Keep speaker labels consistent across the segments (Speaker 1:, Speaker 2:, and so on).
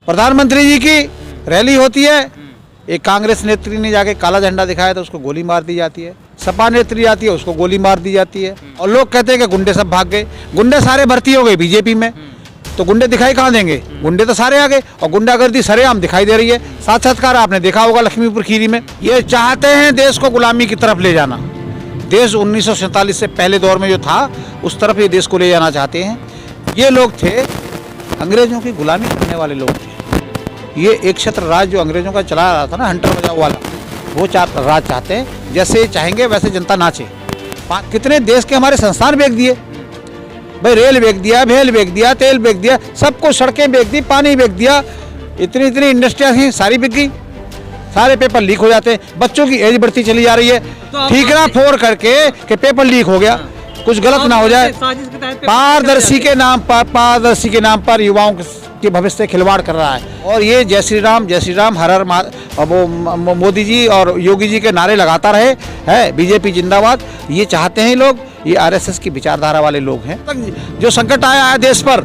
Speaker 1: प्रधानमंत्री जी की रैली होती है, एक कांग्रेस नेत्री ने जाके काला झंडा दिखाया तो उसको गोली मार दी जाती है, सपा नेत्री आती है उसको गोली मार दी जाती है, और लोग कहते हैं कि गुंडे सब भाग गए। गुंडे सारे भर्ती हो गए बीजेपी में, तो गुंडे दिखाई कहाँ देंगे? गुंडे तो सारे आ गए और गुंडागर्दी सरेआम दिखाई दे रही है। साक्षात्कार आपने देखा होगा लक्ष्मीपुर खीरी में। ये चाहते हैं देश को गुलामी की तरफ ले जाना। देश 1947 से पहले दौर में जो था उस तरफ ये देश को ले जाना चाहते हैं। ये लोग थे अंग्रेजों की गुलामी करने वाले लोग थे। ये एक छत्र राज जो अंग्रेजों का चला रहा था ना, हंटर बजाओ वाला, वो राज चाहते हैं। जैसे चाहेंगे वैसे जनता नाचे। कितने देश के हमारे संस्थान बेच दिए भाई, रेल बेच दिया, भेल बेच दिया, तेल बेच दिया, सबको सड़कें बेच दी, पानी बेच दिया, इतनी इंडस्ट्रियाँ थी सारी बिक गई, सारे पेपर लीक हो जाते हैं। बच्चों की एज बढ़ती चली जा रही है, ठीकरा फोड़ करके कि पेपर लीक हो गया, कुछ गलत ना हो जाए। पारदर्शी के नाम पर युवाओं के भविष्य से खिलवाड़ कर रहा है। और ये जय श्री राम हर हर वो मोदी जी और योगी जी के नारे लगाता रहे है, बीजेपी जिंदाबाद। ये चाहते हैं लोग, ये आरएसएस की विचारधारा वाले लोग हैं। जो संकट आया है देश पर,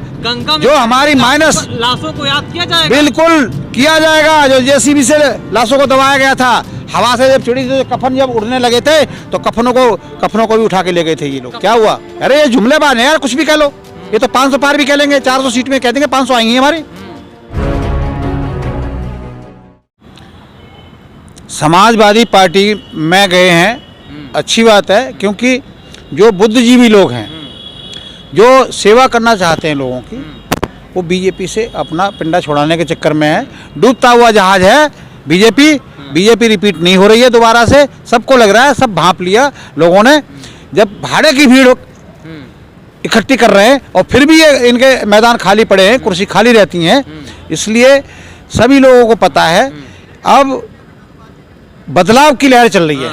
Speaker 1: जो हमारी माइनस
Speaker 2: लाशों को याद किया जाएगा,
Speaker 1: बिल्कुल किया जाएगा। जो जेसीबी से लाशों को दबाया गया था, हवा से जब चिड़ी से कफन जब उड़ने लगे थे तो कफनों को भी उठा के ले गए थे ये लोग। क्या हुआ? अरे ये जुमलेबाज है यार, कुछ भी कह लो। ये तो 500 पार भी कह लेंगे, 400 सीट में कह देंगे 500 आएंगी हमारी। समाजवादी पार्टी में गए हैं, अच्छी बात है, क्योंकि जो बुद्धिजीवी लोग हैं, जो सेवा करना चाहते हैं लोगों की, वो बीजेपी से अपना पिंडा छुड़ाने के चक्कर में है। डूबता हुआ जहाज है बीजेपी रिपीट नहीं हो रही है दोबारा से, सबको लग रहा है, सब भांप लिया लोगों ने। जब भाड़े की भीड़ इकट्ठी कर रहे हैं और फिर भी ये इनके मैदान खाली पड़े हैं, कुर्सी खाली रहती हैं, इसलिए सभी लोगों को पता है अब बदलाव की लहर चल रही है।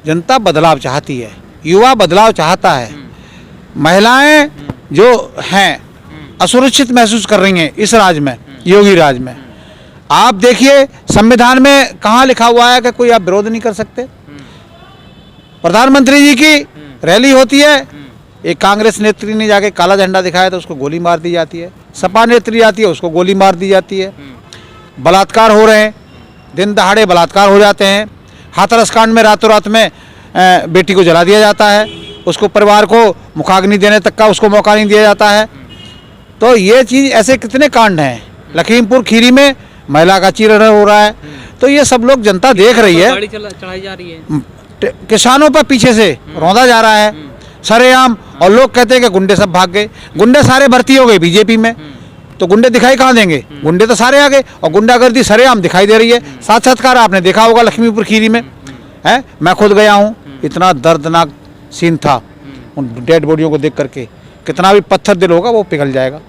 Speaker 1: जनता बदलाव चाहती है, युवा बदलाव चाहता है। महिलाएं जो हैं असुरक्षित महसूस कर रही हैं इस राज में, योगी राज में। आप देखिए संविधान में कहाँ लिखा हुआ है कि कोई आप विरोध नहीं कर सकते। प्रधानमंत्री जी की रैली होती है, एक कांग्रेस नेत्री ने जाके काला झंडा दिखाया तो उसको गोली मार दी जाती है, सपा नेत्री आती है उसको गोली मार दी जाती है। बलात्कार हो रहे हैं, दिन दहाड़े बलात्कार हो जाते हैं। हाथरस कांड में रातों रात में बेटी को जला दिया जाता है, उसको परिवार को मुखाग्नि देने तक का उसको मौका नहीं दिया जाता है। तो ये चीज़, ऐसे कितने कांड हैं। लखीमपुर खीरी में महिला का चीरहरण हो रहा है। तो ये सब लोग, जनता देख रही है,
Speaker 2: गाड़ी चढ़ाई जा रही है,
Speaker 1: किसानों पर पीछे से रौंदा जा रहा है सरेआम, और लोग कहते हैं कि गुंडे सब भाग गए। गुंडे सारे भर्ती हो गए बीजेपी में, तो गुंडे दिखाई कहाँ देंगे? गुंडे तो सारे आ गए और गुंडागर्दी सरेआम दिखाई दे रही है। साक्षात्कार आपने देखा होगा लक्ष्मीपुर खीरी में, है, मैं खुद गया हूँ। इतना दर्दनाक सीन था उन डेड बॉडियों को देख करके, कितना भी पत्थर दिल होगा वो पिघल जाएगा।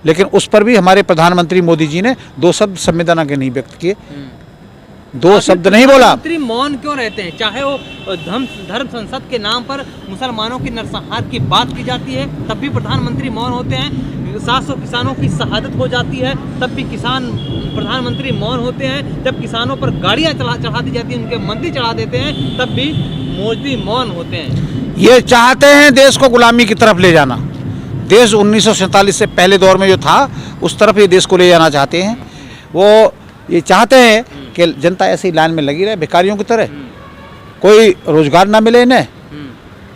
Speaker 1: लेकिन उस पर भी हमारे प्रधानमंत्री मोदी जी ने 2 शब्द संवेदना के नहीं व्यक्त किए, 2 शब्द नहीं बोला।
Speaker 2: मौन क्यों रहते हैं? चाहे वो धर्म संसद के नाम पर मुसलमानों की नरसंहार की बात की जाती है, तब भी प्रधानमंत्री मौन होते हैं। 700 किसानों की शहादत हो जाती है, तब भी प्रधानमंत्री मौन होते हैं। जब किसानों पर गाड़ियां चढ़ा दी जाती हैं, उनके मंदिर चढ़ा देते हैं, तब भी मोदी मौन होते हैं।
Speaker 1: ये चाहते हैं देश को गुलामी की तरफ ले जाना। देश 1947 से पहले दौर में जो था उस तरफ ये देश को ले जाना चाहते हैं। वो ये चाहते हैं कि जनता ऐसे ही लाइन में लगी रहे भिखारियों की तरह, कोई रोजगार ना मिले इन्हें,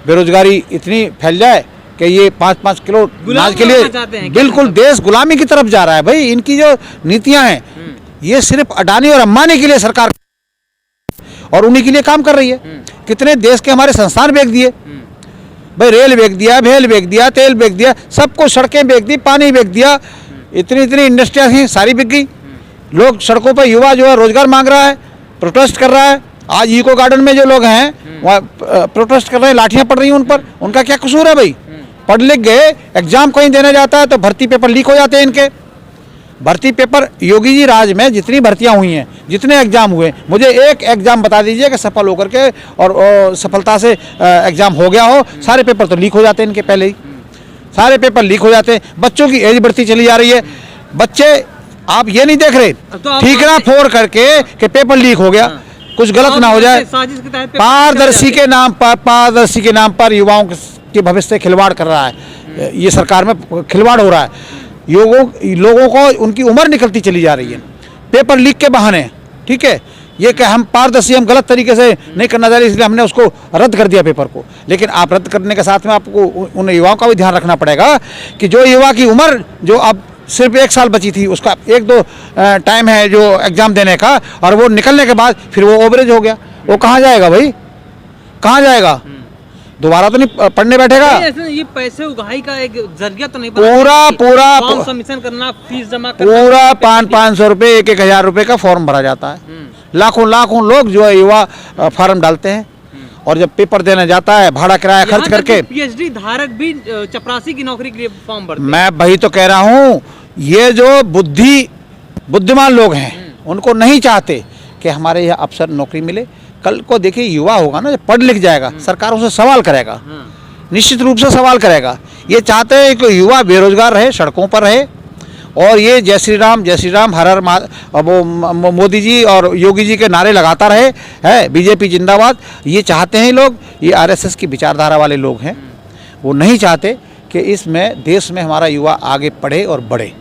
Speaker 1: बेरोजगारी इतनी फैल जाए कि ये 5-5 किलो अनाज के लिए, बिल्कुल देश गुलामी की तरफ जा रहा है। भाई इनकी जो नीतियां हैं ये सिर्फ अडानी और अंबानी के लिए सरकार और उन्हीं के लिए काम कर रही है। कितने देश के हमारे संस्थान बेच दिए भाई, रेल बेच दिया, भेल बेच दिया, तेल बेच दिया, सबको सड़कें बेच दी, पानी बेच दिया, इतनी इंडस्ट्रियाँ थी सारी बिक गई। लोग सड़कों पर, युवा जो है रोजगार मांग रहा है, प्रोटेस्ट कर रहा है। आज इको गार्डन में जो लोग हैं वहाँ प्रोटेस्ट कर रहे हैं, लाठियाँ पड़ रही हैं उन पर। उनका क्या कसूर है भाई? पढ़ लिख गए, एग्जाम कहीं देने जाता है तो भर्ती पेपर लीक हो जाते हैं इनके। भर्ती पेपर, योगी जी राज में जितनी भर्तियां हुई हैं, जितने एग्जाम हुए, मुझे एक एग्जाम बता दीजिए कि सफल होकर के और सफलता से एग्जाम हो गया हो। सारे पेपर तो लीक हो जाते हैं इनके, पहले ही सारे पेपर लीक हो जाते हैं। बच्चों की एज बढ़ती चली जा रही है। बच्चे, आप ये नहीं देख रहे, ठीकरा फोड़ करके कि पेपर लीक हो गया, कुछ गलत ना हो जाए। पारदर्शी के नाम पर युवाओं के भविष्य से खिलवाड़ कर रहा है ये सरकार में, खिलवाड़ हो रहा है। लोगों को उनकी उम्र निकलती चली जा रही है पेपर लीक के बहाने। ठीक है, ये कि हम पारदर्शी, हम गलत तरीके से नहीं करना चाह रहे, इसलिए हमने उसको रद्द कर दिया पेपर को। लेकिन आप रद्द करने के साथ में आपको उन युवाओं का भी ध्यान रखना पड़ेगा कि जो युवा की उम्र जो अब सिर्फ 1 साल बची थी, उसका 1-2 टाइम है जो एग्ज़ाम देने का, और वो निकलने के बाद फिर वो ओवरेज हो गया, वो कहाँ जाएगा भाई, कहाँ जाएगा? दोबारा तो नहीं पढ़ने बैठेगा।
Speaker 2: ऐसे ये पैसे उगाही का एक जरिया तो नहीं पूरा सबमिशन करना, फीस जमा करना,
Speaker 1: पूरा 500 रुपये, 1,000 रुपये का फॉर्म भरा जाता है। लाखों लोग जो है युवा फार्म डालते हैं, और जब पेपर देने जाता है भाड़ा किराया खर्च करके।
Speaker 2: पीएचडी धारक भी चपरासी की नौकरी के लिए फॉर्म भरते हैं।
Speaker 1: मैं वही तो कह रहा हूँ, ये जो बुद्धिमान लोग हैं उनको नहीं चाहते कि हमारे यहाँ अफसर नौकरी मिले। कल को देखिए युवा होगा ना, जब पढ़ लिख जाएगा, सरकार उसे सवाल करेगा, निश्चित रूप से सवाल करेगा। ये चाहते हैं कि युवा बेरोजगार रहे, सड़कों पर रहे, और ये जय श्री राम हर हर वो मोदी जी और योगी जी के नारे लगाता रहे, है बीजेपी जिंदाबाद। ये चाहते हैं लोग, ये आरएसएस की विचारधारा वाले लोग हैं। वो नहीं चाहते कि इसमें देश में हमारा युवा आगे बढ़े और बढ़े।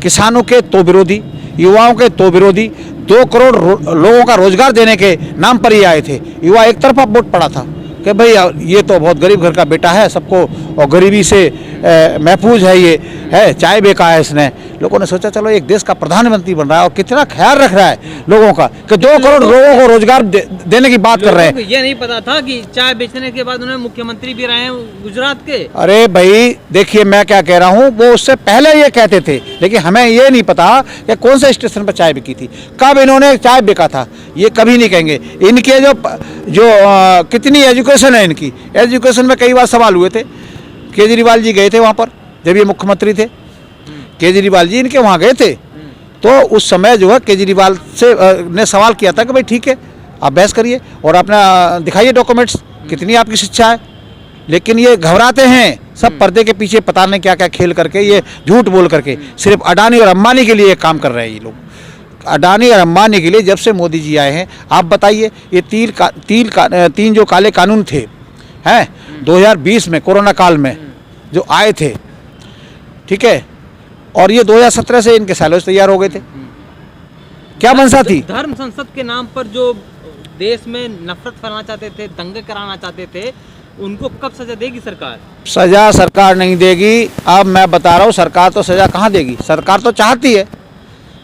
Speaker 1: किसानों के तो विरोधी, युवाओं के तो विरोधी, 2 करोड़ लोगों का रोजगार देने के नाम पर ही आए थे। युवा एक तरफा वोट पड़ा था कि भाई ये तो बहुत गरीब घर का बेटा है, सबको और गरीबी से महफूज है, ये है, चाय बेचा है इसने। लोगों ने सोचा चलो एक देश का प्रधानमंत्री बन रहा है और कितना ख्याल रख रहा है लोगों का, कि 2 करोड़ लोगों को रोजगार देने की बात कर रहे हैं।
Speaker 2: ये नहीं पता था कि चाय बेचने के बाद उन्हें मुख्यमंत्री भी रहे हैं गुजरात के।
Speaker 1: अरे भाई देखिए, मैं क्या कह रहा हूँ, वो उससे पहले ये कहते थे, लेकिन हमें ये नहीं पता कि कौन से स्टेशन पर चाय बिकी थी, कब इन्होंने चाय बेचा था, ये कभी नहीं कहेंगे। इनके जो कितनी एजुकेशन है, इनकी एजुकेशन में कई बार सवाल हुए थे। केजरीवाल जी गए थे वहाँ पर, जब ये मुख्यमंत्री थे, केजरीवाल जी इनके वहाँ गए थे, तो उस समय जो है केजरीवाल से ने सवाल किया था कि भाई ठीक है आप बहस करिए और अपना दिखाइए डॉक्यूमेंट्स, कितनी आपकी शिक्षा है। लेकिन ये घबराते हैं, सब पर्दे के पीछे पता नहीं क्या क्या खेल करके, ये झूठ बोल करके सिर्फ अडानी और अंबानी के लिए काम कर रहे हैं ये लोग। अडानी और अंबानी के लिए जब से मोदी जी आए हैं, आप बताइए, ये 3 जो काले कानून थे हैं 2020 में कोरोना काल में जो आए थे, ठीक है, और ये 2017 से इनके सालों से तैयार हो गए थे। क्या मंशा थी?
Speaker 2: धर्म संसद के नाम पर जो देश में नफरत फैलाना चाहते थे, दंगे कराना चाहते थे, उनको कब सजा देगी सरकार?
Speaker 1: सजा सरकार नहीं देगी। अब मैं बता रहा हूँ, सरकार तो सजा कहाँ देगी? सरकार तो चाहती है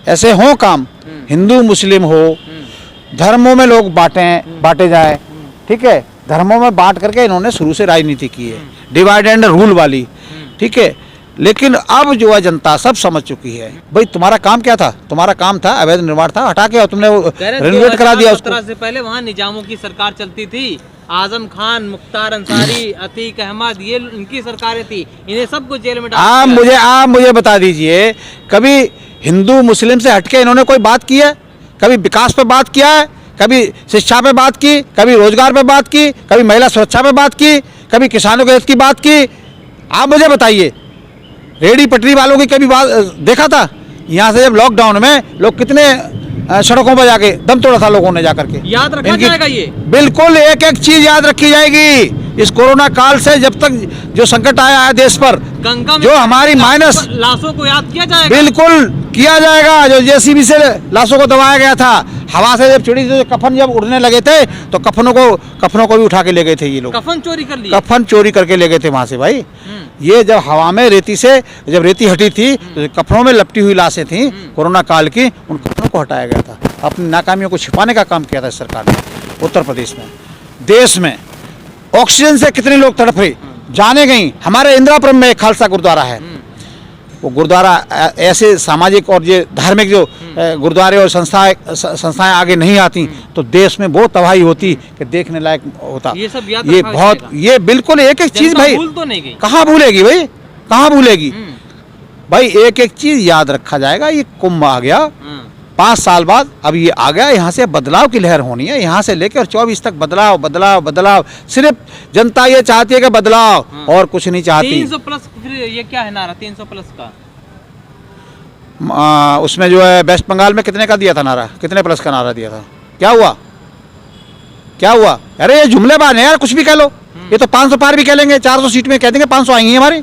Speaker 1: ऐसे हो काम, हिंदू मुस्लिम हो, धर्मों में लोग बांटे जाए, ठीक है, धर्मों में बांट करके इन्होंने शुरू से राजनीति की है, डिवाइड एंड रूल वाली, ठीक है। लेकिन अब जो है जनता सब समझ चुकी है। भाई तुम्हारा काम क्या था? तुम्हारा काम था अवैध निर्माण था, हटा के और तुमने रेनोवेट करा दिया उसको।
Speaker 2: से पहले वहाँ निजामों की सरकार चलती थी, आजम खान, मुख्तार अंसारी, अतीक अहमद, ये इनकी सरकारें थी, इन्हें सबको जेल में डाल दिया।
Speaker 1: आप मुझे बता दीजिए, कभी हिंदू मुस्लिम से हटके इन्होंने कोई बात की है? कभी विकास पे बात किया है? कभी शिक्षा पे बात की? कभी रोजगार पे बात की? कभी महिला सुरक्षा पे बात की? कभी किसानों के हित की बात की? आप मुझे बताइए, रेहड़ी पटरी वालों की कभी बात देखा था? यहाँ से जब लॉकडाउन में लोग कितने सड़कों पर जाके दम तोड़ा था लोगों ने जाकर के।
Speaker 2: याद रखा जाएगा ये,
Speaker 1: बिल्कुल एक एक चीज याद रखी जाएगी। इस कोरोना काल से जब तक जो संकट आया है देश पर,
Speaker 2: गंगा में
Speaker 1: जो हमारी माइनस
Speaker 2: लाशों को याद किया जाएगा,
Speaker 1: बिल्कुल किया जाएगा। जो जेसीबी से लाशों को दबाया गया था, हवा से जब चिड़ी जो कफन जब उड़ने लगे थे, तो कफनों को भी उठा के ले गए थे ये लोग।
Speaker 2: कफन चोरी कर लिए,
Speaker 1: कफन चोरी करके ले गए थे वहां से भाई। ये जब हवा में रेती से जब रेती हटी थी, तो कफनों में लपटी हुई लाशें थी कोरोना काल की, उन कफनों को हटाया गया था। अपनी नाकामियों को छिपाने का काम किया था सरकार ने। उत्तर प्रदेश में, देश में ऑक्सीजन से कितने लोग तड़प रहे जाने गई। हमारे इंदिरापुरम में एक खालसा गुरुद्वारा है, वो गुरुद्वारा ऐसे सामाजिक और ये धार्मिक जो गुरुद्वारे और संस्थाएं आगे नहीं आती तो देश में बहुत तबाही होती कि देखने लायक होता।
Speaker 2: ये सब याद
Speaker 1: ये बहुत, ये बिल्कुल एक एक चीज भाई
Speaker 2: भूल तो नहीं गई,
Speaker 1: कहाँ भूलेगी भाई, कहाँ भूलेगी भाई, एक एक चीज याद रखा जाएगा। ये कुंभ आ गया 5 साल बाद, अब ये आ गया, यहाँ से बदलाव की लहर होनी है, यहाँ से लेकर 24 तक बदलाव बदलाव बदलाव। सिर्फ जनता ये चाहती है कि बदलाव, और कुछ नहीं चाहती।
Speaker 2: 300 प्लस, फिर ये क्या है नारा 300 प्लस का?
Speaker 1: उसमें जो है वेस्ट बंगाल में कितने का दिया था नारा, कितने प्लस का नारा दिया था? क्या हुआ, क्या हुआ? अरे ये जुमलेबाज है यार, कुछ भी कह लो। ये तो 500 पार भी कह लेंगे, 400 सीट में कह देंगे 500 आई हैं हमारी।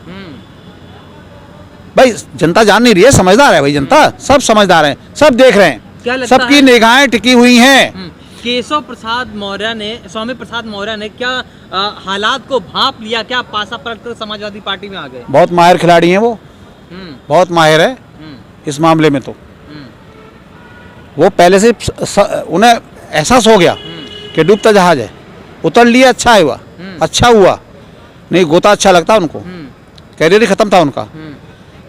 Speaker 1: भाई जनता जान नहीं रही है, समझदार है भाई जनता, सब समझदार हैं, सब देख रहे
Speaker 2: क्या
Speaker 1: हैं,
Speaker 2: लगता
Speaker 1: सबकी
Speaker 2: है?
Speaker 1: निगाहें टिकी हुई हैं।
Speaker 2: केशव प्रसाद मौर्य ने, स्वामी प्रसाद मौर्य ने क्या हालात को भांप लिया, क्या पासा पलट कर समाजवादी पार्टी में आ गए?
Speaker 1: बहुत माहिर खिलाड़ी हैं वो,
Speaker 2: हम्म,
Speaker 1: बहुत माहिर है
Speaker 2: हम्म,
Speaker 1: इस मामले में। तो
Speaker 2: हम्म,
Speaker 1: वो पहले से उन्हें एहसास हो गया कि डूबता जहाज है, उतर लिया, अच्छा हुआ, अच्छा हुआ, नहीं गोता अच्छा लगता उनको, कैरियर ही खत्म था उनका,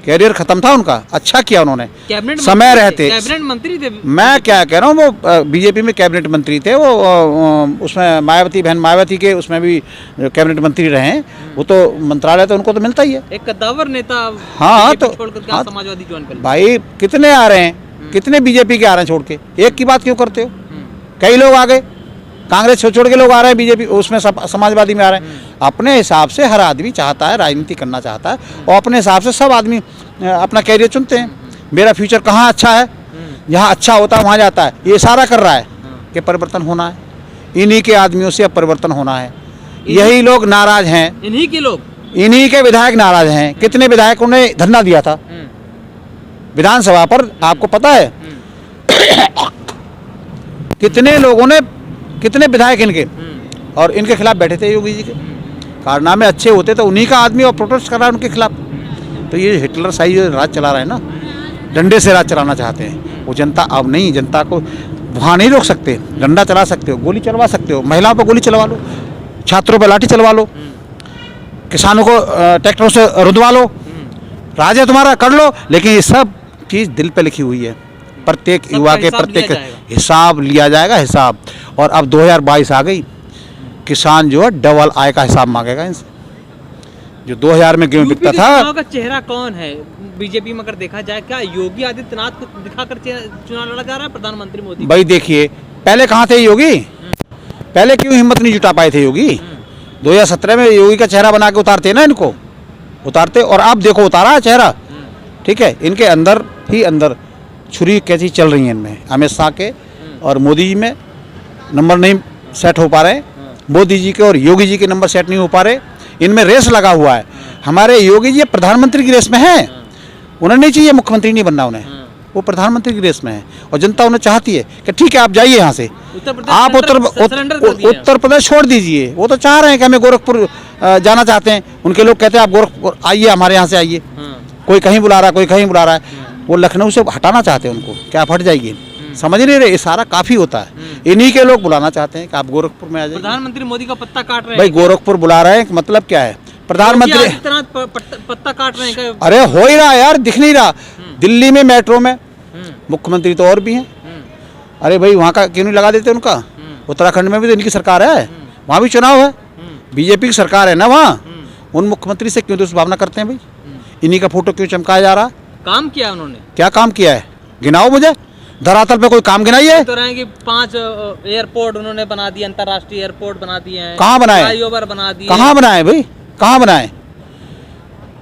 Speaker 1: कैरियर खत्म था उनका, अच्छा किया उन्होंने
Speaker 2: कैबिनेट
Speaker 1: समय
Speaker 2: मंत्री थे,
Speaker 1: रहते।
Speaker 2: कैबिनेट मंत्री थे।
Speaker 1: मैं क्या कह रहा हूँ, वो बीजेपी में कैबिनेट मंत्री थे, वो उसमें मायावती, बहन मायावती के उसमें भी कैबिनेट मंत्री रहे हैं, वो तो मंत्रालय तो उनको तो मिलता ही है।
Speaker 2: एक कद्दावर नेता
Speaker 1: हाँ,
Speaker 2: BJP
Speaker 1: तो
Speaker 2: छोड़कर क्या
Speaker 1: हाँ,
Speaker 2: समाजवादी ज्वाइन कर लिया?
Speaker 1: भाई कितने आ रहे हैं, कितने बीजेपी के आ रहे हैं छोड़ के, एक की बात क्यों करते हो? कई लोग आ गए, कांग्रेस छोड़ के लोग आ रहे हैं बीजेपी उसमें, समाजवादी में आ रहे हैं। अपने हिसाब से हर आदमी चाहता है, राजनीति करना चाहता है, और अपने हिसाब से सब आदमी अपना कैरियर चुनते हैं। मेरा फ्यूचर कहाँ अच्छा है, जहाँ अच्छा होता है वहाँ जाता है, ये इशारा कर रहा है कि परिवर्तन होना है, इन्हीं के आदमियों से अब परिवर्तन होना है। यही लोग नाराज हैं,
Speaker 2: इन्हीं के लोग,
Speaker 1: इन्हीं के विधायक नाराज हैं। कितने विधायकों ने धरना दिया था विधानसभा पर, आपको पता है? कितने लोगों ने, कितने विधायक इनके और इनके खिलाफ बैठे थे, योगी जी के कारनामे अच्छे होते तो उन्हीं का आदमी और प्रोटेस्ट कर रहा है उनके खिलाफ। तो ये हिटलर शाही जो राज चला रहा है ना, डंडे से राज चलाना चाहते हैं वो, जनता अब नहीं, जनता को वहाँ नहीं रोक सकते। डंडा चला सकते हो, गोली चलवा सकते हो, महिलाओं पर गोली चलवा लो, छात्रों पर लाठी चलवा लो, किसानों को ट्रैक्टरों से रुदवा लो, राज है तुम्हारा, कर लो। लेकिन ये सब चीज़ दिल पे लिखी हुई है, प्रत्येक युवा के प्रत्येक हिसाब लिया जाएगा, हिसाब। और अब 2022 आ गई, किसान जो है डबल आय का हिसाब मांगेगा इनसे। जो 2000 में गेहूं बिकता था,
Speaker 2: चुनाव का चेहरा कौन है बीजेपी में अगर देखा जाए? क्या योगी आदित्यनाथ को दिखाकर चुनाव लड़ा जा रहा है प्रधानमंत्री मोदी?
Speaker 1: भाई देखिए, पहले कहाँ थे योगी, पहले क्यों हिम्मत नहीं जुटा पाए थे योगी? 2017 में योगी का चेहरा बना के उतारते ना, इनको उतारते, और अब देखो उतारा है चेहरा। ठीक है, इनके अंदर ही अंदर छुरी कैसी चल रही है इनमें, अमित शाह के और मोदी जी में नंबर नहीं सेट हो पा रहे, मोदी जी के और योगी जी के नंबर सेट नहीं हो पा रहे, इनमें रेस लगा हुआ है। हमारे योगी जी प्रधानमंत्री की रेस में हैं, उन्हें नहीं चाहिए मुख्यमंत्री नहीं बनना उन्हें, वो प्रधानमंत्री की रेस में है, और जनता उन्हें चाहती है कि ठीक है आप जाइए यहाँ से, आप उत्तर प्रदेश छोड़ दीजिए। वो तो चाह रहे हैं कि हमें गोरखपुर जाना चाहते हैं, उनके लोग कहते हैं आप गोरखपुर आइए, हमारे यहाँ से आइए, कोई कहीं बुला रहा है, कोई कहीं बुला रहा है, वो लखनऊ से हटाना चाहते हैं उनको, क्या आप हट जाइए, समझ नहीं रहे, इशारा काफी होता है। इन्हीं के लोग बुलाना चाहते हैं कि आप गोरखपुर में आ जाइए।
Speaker 2: प्रधानमंत्री मोदी का पत्ता काट रहे हैं
Speaker 1: भाई, गोरखपुर बुला रहे हैं, मतलब क्या है? प्रधानमंत्री
Speaker 2: पत्ता काट रहे हैं?
Speaker 1: अरे हो ही रहा है यार, दिख नहीं रहा। दिल्ली में मेट्रो में मुख्यमंत्री तो और भी हैं, अरे भाई वहाँ का क्यों नहीं लगा देते उनका? उत्तराखंड में भी तो इनकी सरकार है, वहाँ भी चुनाव है, बीजेपी की सरकार है ना वहाँ, उन मुख्यमंत्री से क्यों दुष्भावना करते हैं भाई? इन्हीं का फोटो क्यों चमकाया जा रहा?
Speaker 2: काम किया उन्होंने,
Speaker 1: क्या काम किया है? गिनाओ मुझे, धरातल पे कोई काम गिनाइए।
Speaker 2: तो रहे कि 5 एयरपोर्ट उन्होंने बना दिए, अंतर्राष्ट्रीय एयरपोर्ट बना दिए हैं।
Speaker 1: कहाँ बनाए?
Speaker 2: फ्लाईओवर बना दिए।
Speaker 1: कहाँ बनाए भाई, कहाँ बनाए?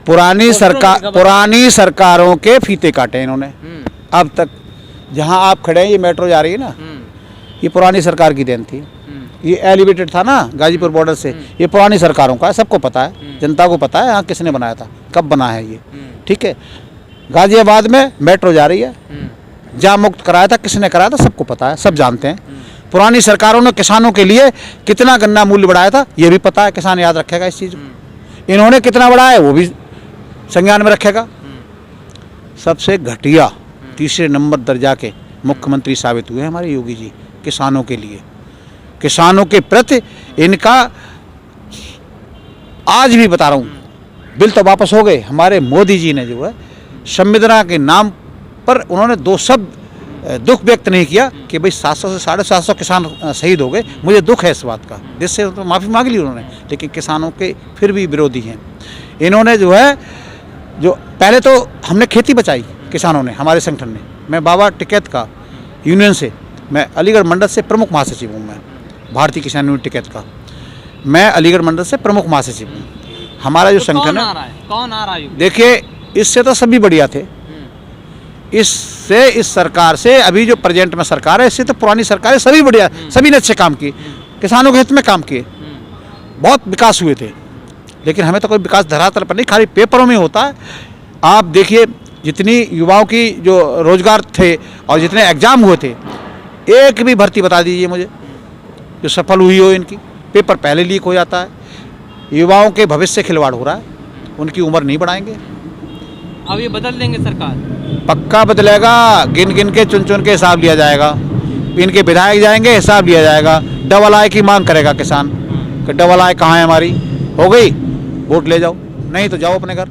Speaker 1: पुरानी सरकारों के फीते काटे इन्होंने अब तक। जहाँ आप खड़े हैं, ये मेट्रो जा रही है ना, ये पुरानी सरकार की देन थी। ये एलिवेटेड था ना गाजीपुर बॉर्डर से, ये पुरानी सरकारों का है, सबको पता है, जनता को पता है यहाँ किसने बनाया था, कब बना है ये। ठीक है, गाजियाबाद में मेट्रो जा रही है, जहाँ मुक्त कराया था, किसने कराया था, सबको पता है, सब जानते हैं। पुरानी सरकारों ने किसानों के लिए कितना गन्ना मूल्य बढ़ाया था, ये भी पता है, किसान याद रखेगा इस चीज़ को। इन्होंने कितना बढ़ाया वो भी संज्ञान में रखेगा। सबसे घटिया तीसरे नंबर दर्जा के मुख्यमंत्री साबित हुए हमारे योगी जी किसानों के लिए, किसानों के प्रति इनका। आज भी बता रहा हूँ, बिल तो वापस हो गए, हमारे मोदी जी ने जो है संविधान के नाम पर उन्होंने 2 शब्द दुख व्यक्त नहीं किया कि भाई 700 से 750 किसान शहीद हो गए। मुझे दुख है इस बात का, जिससे तो माफ़ी मांग ली उन्होंने, लेकिन किसानों के फिर भी विरोधी हैं। इन्होंने जो है, जो पहले तो हमने खेती बचाई किसानों ने, हमारे संगठन ने। मैं बाबा टिकैत का यूनियन से, मैं अलीगढ़ मंडल से प्रमुख महासचिव हूँ, मैं भारतीय किसान यूनियन टिकैत का, मैं अलीगढ़ मंडल से प्रमुख महासचिव हूँ। हमारा जो संगठन है,
Speaker 2: कौन आ रहा है?
Speaker 1: देखिए, इससे तो सभी बढ़िया थे, इससे, इस सरकार से, अभी जो प्रेजेंट में सरकार है, इससे तो पुरानी सरकार है, सभी बढ़िया, सभी ने अच्छे काम किए, किसानों के हित में काम किए, बहुत विकास हुए थे। लेकिन हमें तो कोई विकास धरातल पर नहीं, खाली पेपरों में होता है। आप देखिए जितनी युवाओं की जो रोजगार थे और जितने एग्जाम हुए थे, एक भी भर्ती बता दीजिए मुझे जो सफल हुई हो। इनकी पेपर पहले लीक हो जाता है। युवाओं के भविष्य से खिलवाड़ हो रहा है, उनकी उम्र नहीं बढ़ाएंगे।
Speaker 2: अब ये बदल देंगे सरकार?
Speaker 1: पक्का बदलेगा, गिन गिन के चुन चुन के हिसाब लिया जाएगा। इनके विधायक जाएंगे, हिसाब लिया जाएगा। डबल आय की मांग करेगा किसान कि डबल आय कहाँ है हमारी, हो गई वोट ले जाओ, नहीं तो जाओ अपने घर।